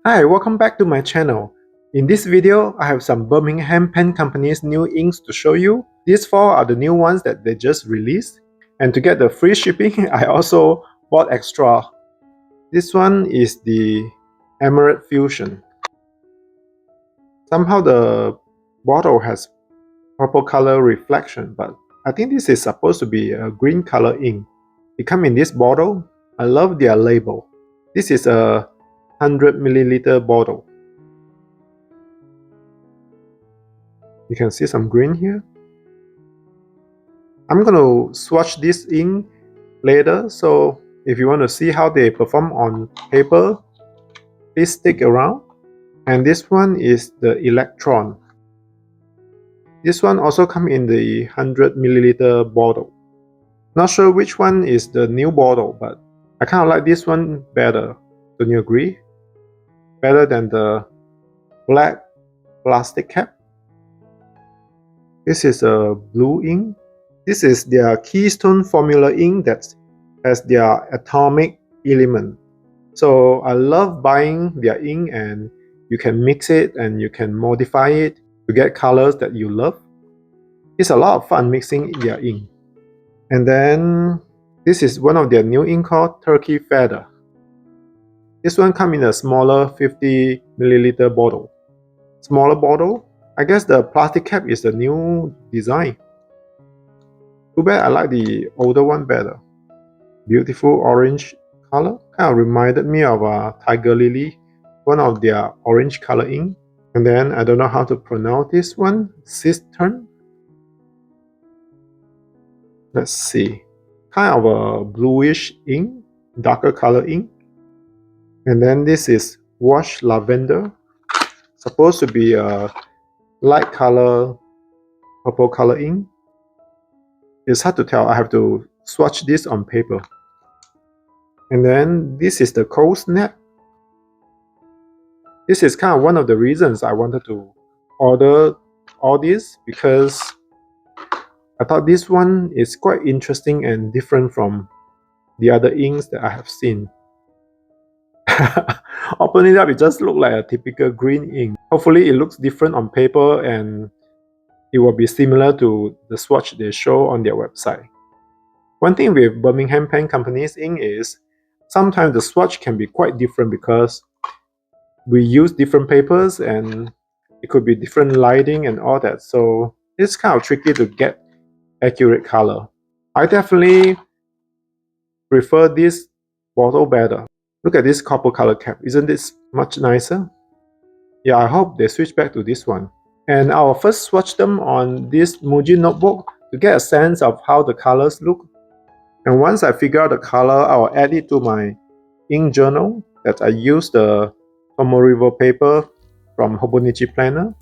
Hi, welcome back to my channel. In this video, I have some Birmingham Pen Company's new inks to show you. These four are the new ones that they just released. And to get the free shipping, I also bought extra. This one is the Emerald Fusion. Somehow the bottle has purple color reflection, but I think this is supposed to be a green color ink. It comes in this bottle. I love their label. This is a 100 milliliter bottle. You can see some green here. I'm going to swatch this ink later, so if you want to see how they perform on paper, please stick around. And this one is the Electron. This one also comes in the 100 milliliter bottle. Not sure which one is the new bottle, but I kind of like this one better. Don't you agree? Better than the black plastic cap. This is a blue ink. This is their Keystone formula ink that has their atomic element. So I love buying their ink, and you can mix it and you can modify it to get colors that you love. It's a lot of fun mixing their ink. And then this is one of their new ink called Turkey Feather. This one comes in a smaller 50 milliliter bottle. Smaller bottle. I guess the plastic cap is the new design. Too bad I like the older one better. Beautiful orange color. Kind of reminded me of Tiger Lily, one of their orange color ink. And then I don't know how to pronounce this one. Cistern. Let's see. Kind of a bluish ink, darker color ink. And then this is Washed Lavender. Supposed to be a light color, purple color ink. It's hard to tell. I have to swatch this on paper. And then this is the Cold Snap. This is kind of one of the reasons I wanted to order all this, because I thought this one is quite interesting and different from the other inks that I have seen. Open it up, it just looks like a typical green ink. Hopefully it looks different on paper and it will be similar to the swatch they show on their website. One thing with Birmingham Pen Company's ink is sometimes the swatch can be quite different because we use different papers and it could be different lighting and all that. So it's kind of tricky to get accurate color. I definitely prefer this bottle better. Look at this copper color cap. Isn't this much nicer? Yeah, I hope they switch back to this one. And I'll first swatch them on this Muji notebook to get a sense of how the colors look. And once I figure out the color, I'll add it to my ink journal that I use the Tomo River paper from Hobonichi Planner.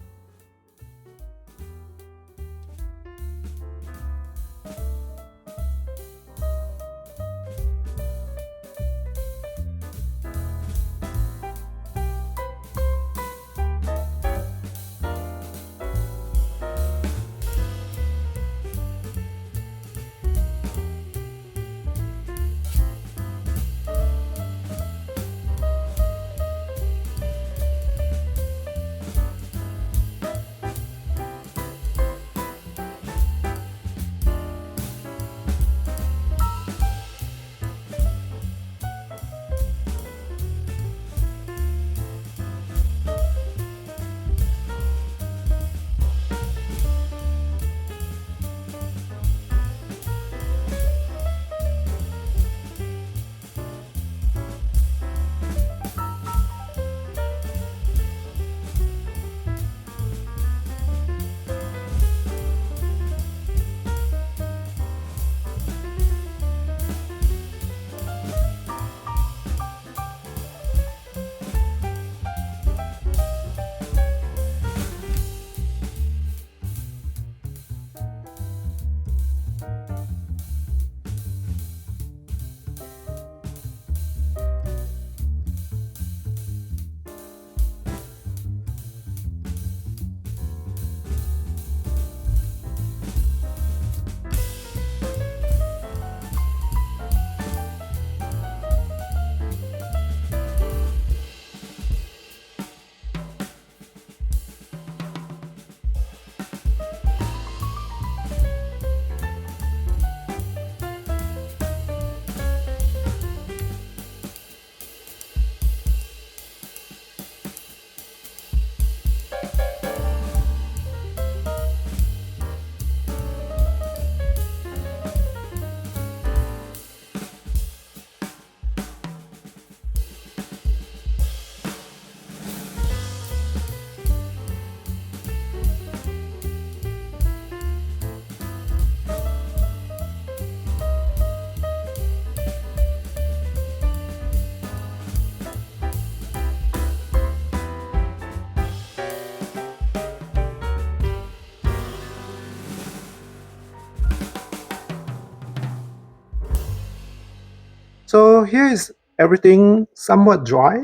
So here is everything somewhat dry.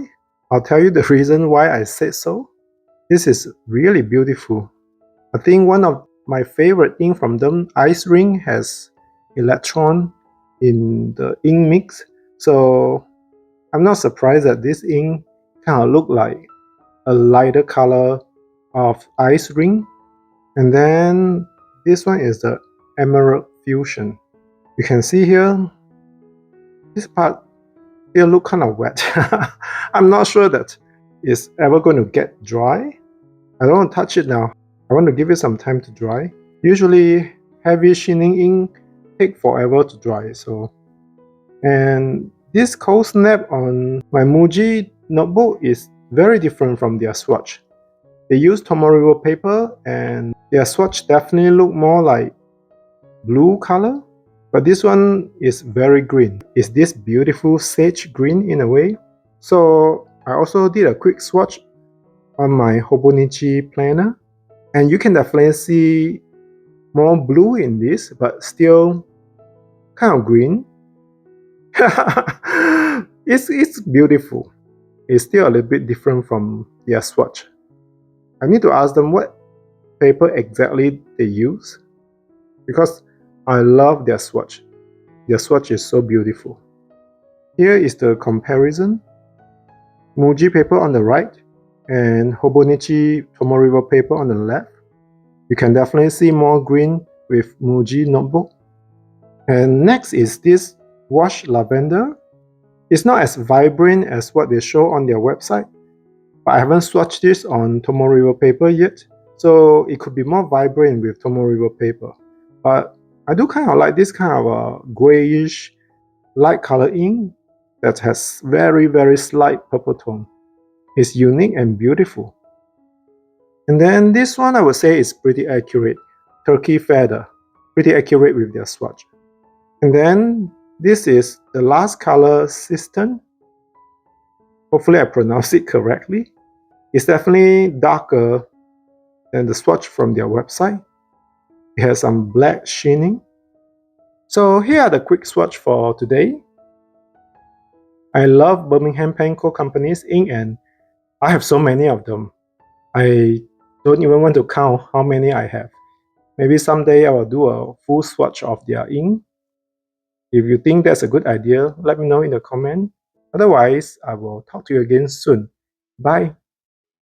I'll tell you the reason why I said so. This is really beautiful. I think one of my favorite ink from them, Ice Ring, has Electron in the ink mix. So I'm not surprised that this ink kind of look like a lighter color of Ice Ring. And then this one is the Emerald Fusion. You can see here, this part here look kind of wet. I'm not sure that it's ever going to get dry. I don't want to touch it now. I want to give it some time to dry. Usually heavy shining ink take forever to dry. And this cold snap on my Muji notebook is very different from their swatch. They use Tomoriwo paper and their swatch definitely look more like blue color. But this one is very green. It's this beautiful sage green in a way. So I also did a quick swatch on my Hobonichi planner. And you can definitely see more blue in this, but still kind of green. It's beautiful. It's still a little bit different from their swatch. I need to ask them what paper exactly they use, because I love their swatch. Their swatch is so beautiful. Here is the comparison. Muji paper on the right and Hobonichi Tomoriwo paper on the left. You can definitely see more green with Muji notebook. And next is this washed lavender. It's not as vibrant as what they show on their website, but I haven't swatched this on Tomoriwo paper yet, so it could be more vibrant with Tomoriwo paper. But I do kind of like this kind of a grayish light color ink that has very slight purple tone. It's unique and beautiful. And then this one I would say is pretty accurate. Turkey feather, pretty accurate with their swatch. And then this is the last color, System. Hopefully I pronounced it correctly. It's definitely darker than the swatch from their website. It has some black sheening. So here are the quick swatch for today. I love Birmingham Pen Company's ink, and I have so many of them. I don't even want to count how many I have. Maybe someday I will do a full swatch of their ink. If you think that's a good idea, let me know in the comment. Otherwise, I will talk to you again soon. Bye.